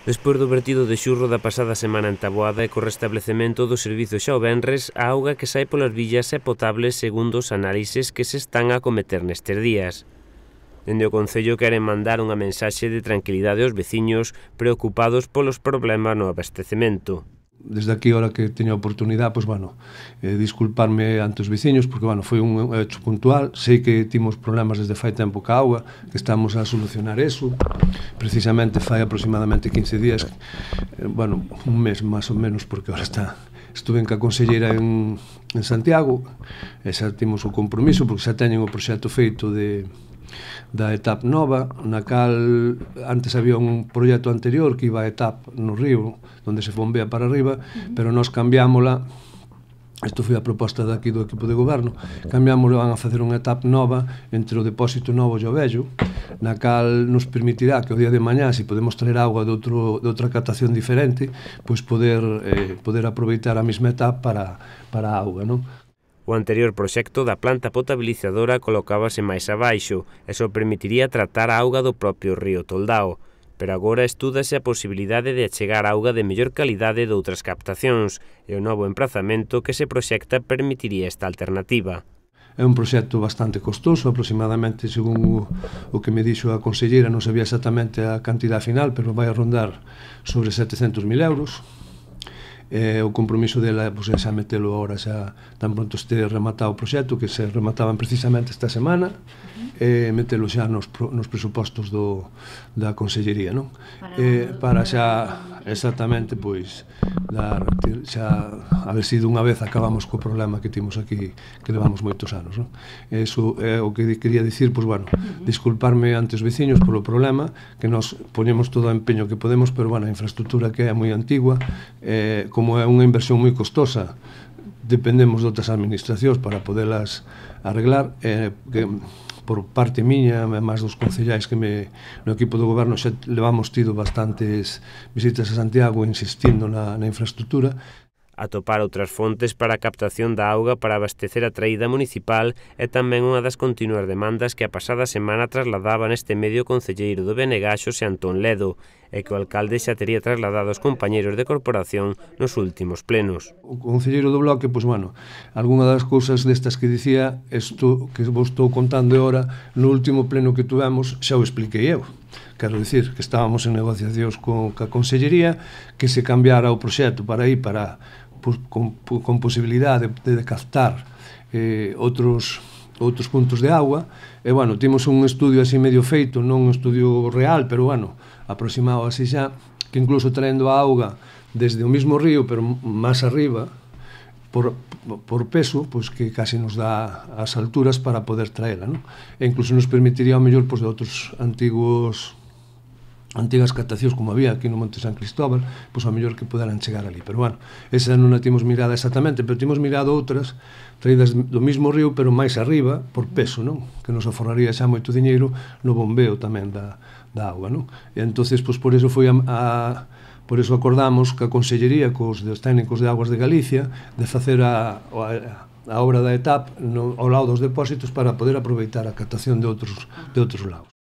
Despois do vertido de xurro da pasada semana en Taboada e co restablecemento do servizo xa o venres, a auga que sai polas villas é potable segundo os análises que se están a acometer nestes días. Dende o Concello queren mandar unha mensaxe de tranquilidade aos veciños preocupados polos problemas no abastecemento. Desde aquí, ahora que teño a oportunidade, pois, disculparme ante os veciños, porque, foi un hecho puntual. Sei que timos problemas desde fai tempo ca auga, que estamos a solucionar eso. Precisamente fai aproximadamente 15 días, un mes máis ou menos, porque ahora estuve ca conselleira en Santiago, e xa timos o compromiso, porque xa teñen o proxecto feito da etapa nova, na cal antes había un proxecto anterior que iba a etapa no río, onde se bombea para arriba, pero nós cambiámola. Isto foi a proposta daqui do equipo de goberno. Cambiámoslo, van a facer unha etapa nova entre o depósito novo e o vello, na cal nos permitirá que o día de mañá, se podemos traer auga de outra captación diferente, pois poder aproveitar a mesma etapa para a auga, non? O anterior proxecto da planta potabilizadora colocábase máis abaixo e só permitiría tratar a auga do propio río Toldao, pero agora estúdase a posibilidade de achegar auga de mellor calidade de outras captacións e o novo emprazamento que se proxecta permitiría esta alternativa. É un proxecto bastante costoso, aproximadamente, según o que me dixo a conselleira, non sabía exactamente a cantidad final, pero vai a rondar sobre 700.000 euros. O compromiso dela é xa metelo agora, xa tan pronto este rematado o proxecto, que se remataban precisamente esta semana, metelo xa nos presupostos da consellería, non? Para xa, exactamente, pois, xa a ver se dunha vez acabamos co problema que timos aquí, que levamos moitos anos, non? Eso é o que quería dicir, pois, disculparme ante os veciños polo problema, que nos poñemos todo o empeño que podemos, pero, a infraestructura que é moi antigua, como é unha inversión moi costosa, dependemos de outras administracións para podelas arreglar, que por parte miña, máis dos concellais que no equipo do goberno xa levamos tido bastantes visitas a Santiago insistindo na infraestructura. Atopar outras fontes para a captación da auga para abastecer a traída municipal é tamén unha das continuas demandas que a pasada semana trasladaba neste medio o concelleiro do BNG, Xosé Antón Ledo, e que o alcalde xa tería trasladado aos compañeros de corporación nos últimos plenos. O concelleiro do bloque, algunha das cousas destas que dicía, isto que vos estou contando agora, no último pleno que tuvemos, xa o expliquei eu. Quero dicir que estábamos en negociacións ca consellería, que se cambiara o proxecto para ir con posibilidade de captar outros puntos de agua, e, temos un estudio así medio feito, non un estudio real, pero, aproximado así xa, que incluso traendo a auga desde o mismo río, pero máis arriba, por peso, pois que casi nos dá as alturas para poder traela, non? E incluso nos permitiría, ao mellor, de outros antigas captacións como había aquí no Monte San Cristóbal, pois ao mellor que poderan chegar ali. Pero, esa non a timos mirada exactamente, pero timos mirado outras traídas do mismo río, pero máis arriba, por peso, non? Que nos aforraría xa moito diñeiro no bombeo tamén da auga, non? E entonces, pois por eso por eso acordamos ca consellería, cos técnicos de Augas de Galicia, de facer a obra da etapa ao lado dos depósitos para poder aproveitar a captación de outros lados.